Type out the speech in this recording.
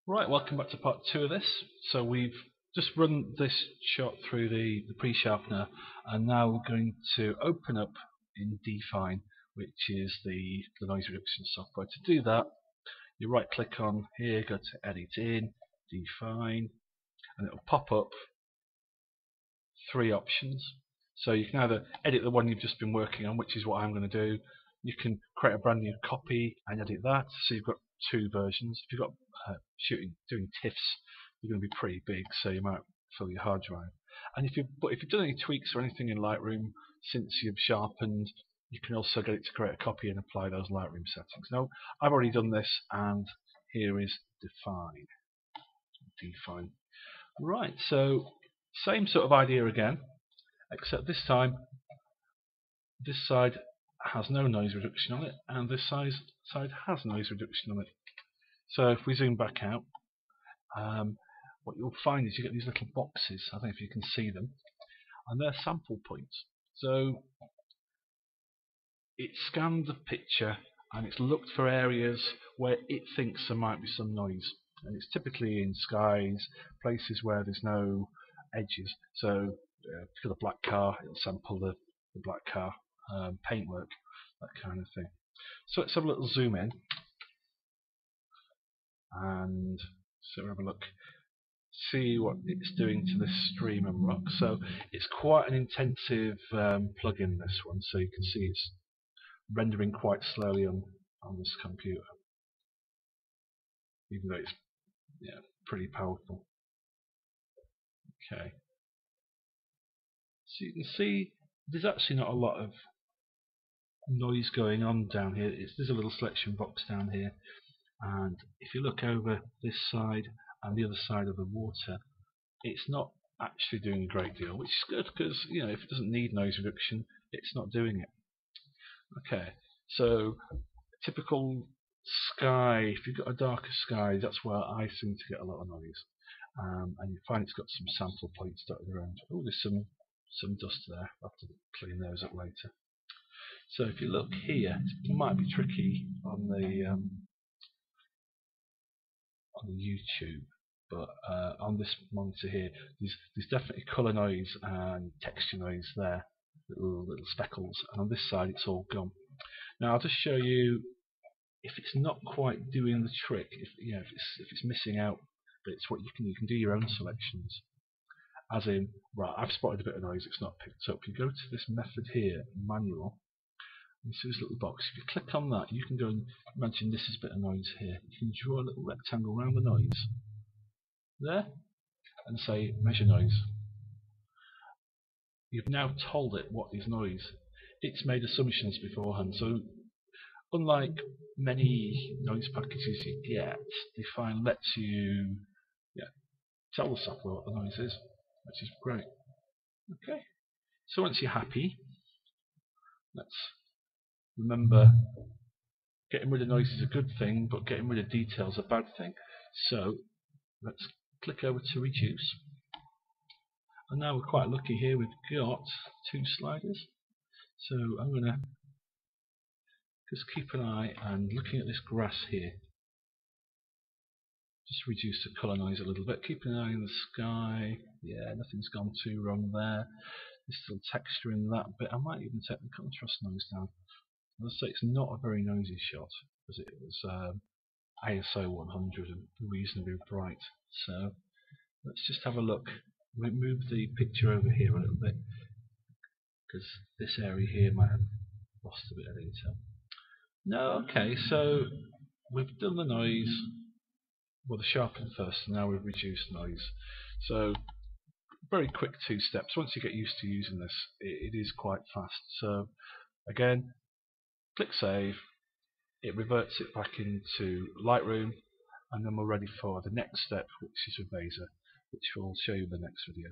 Right, welcome back to part 2 of this. So we've just run this shot through the pre-sharpener, and now we're going to open up in Define, which is the noise reduction software. To do that, you right click on here, go to Edit in, Define, and it'll pop up 3 options. So you can either edit the one you've just been working on, which is what I'm going to do. You can create a brand new copy and edit that, so you've got 2 versions. If you've got doing TIFFs, you're going to be pretty big, so you might fill your hard drive. And if you've done any tweaks or anything in Lightroom since you've sharpened, you can also get it to create a copy and apply those Lightroom settings. Now, I've already done this, and here is Define. Right, so same sort of idea again, except this time this side has no noise reduction on it, and this side has noise reduction on it. So if we zoom back out, what you'll find is you get these little boxes. I don't know if you can see them, and they're sample points. So it scanned the picture and it's looked for areas where it thinks there might be some noise, and it's typically in skies, places where there's no edges. So if you've got a black car, it'll sample the black car, paintwork, that kind of thing. So let's have a little zoom in, and so have a look, see what it's doing to this stream and rock. So it's quite an intensive plugin, this one, so you can see it's rendering quite slowly on this computer, even though it's pretty powerful. Okay, so you can see there's actually not a lot of noise going on down here. There's a little selection box down here, and if you look over this side and the other side of the water, it's not actually doing a great deal, which is good, because if it doesn't need noise reduction, it's not doing it. Okay, so typical sky, if you've got a darker sky, that's where I seem to get a lot of noise, and you find it's got some sample points dotted around. Oh, there's some dust there. I'll have to clean those up later. So if you look here, it might be tricky on the YouTube, but on this monitor here, there's definitely colour noise and texture noise there, little speckles, and on this side it's all gone. Now I'll just show you if it's not quite doing the trick, if it's missing out bits, what you can do your own selections. As in, right, I've spotted a bit of noise, it's not picked up. You go to this method here, manual, and you see this little box. If you click on that, you can go and imagine this is a bit of noise here. You can draw a little rectangle around the noise there and say measure noise. You've now told it what is noise. It's made assumptions beforehand, so unlike many noise packages you get, Define lets you tell the software what the noise is, which is great. Okay, so once you're happy, let's remember, getting rid of noise is a good thing, but getting rid of detail is a bad thing. So let's click over to reduce, and now we're quite lucky here, we've got 2 sliders. So I'm going to just keep an eye and looking at this grass here, just reduce the colour noise a little bit, keeping an eye on the sky. Yeah, nothing's gone too wrong there. There's still texture in that bit. I might even take the contrast noise down. Let's say it's not a very noisy shot, because it was ISO 100 and reasonably bright. So let's just have a look. We'll move the picture over here a little bit, because this area here might have lost a bit of detail. No, okay, so we've done the noise, well, the sharpen first, and now we've reduced noise. So very quick 2 steps. Once you get used to using this, it is quite fast. So again, click save, it reverts it back into Lightroom, and then we're ready for the next step, which is with Vaser, which we'll show you in the next video.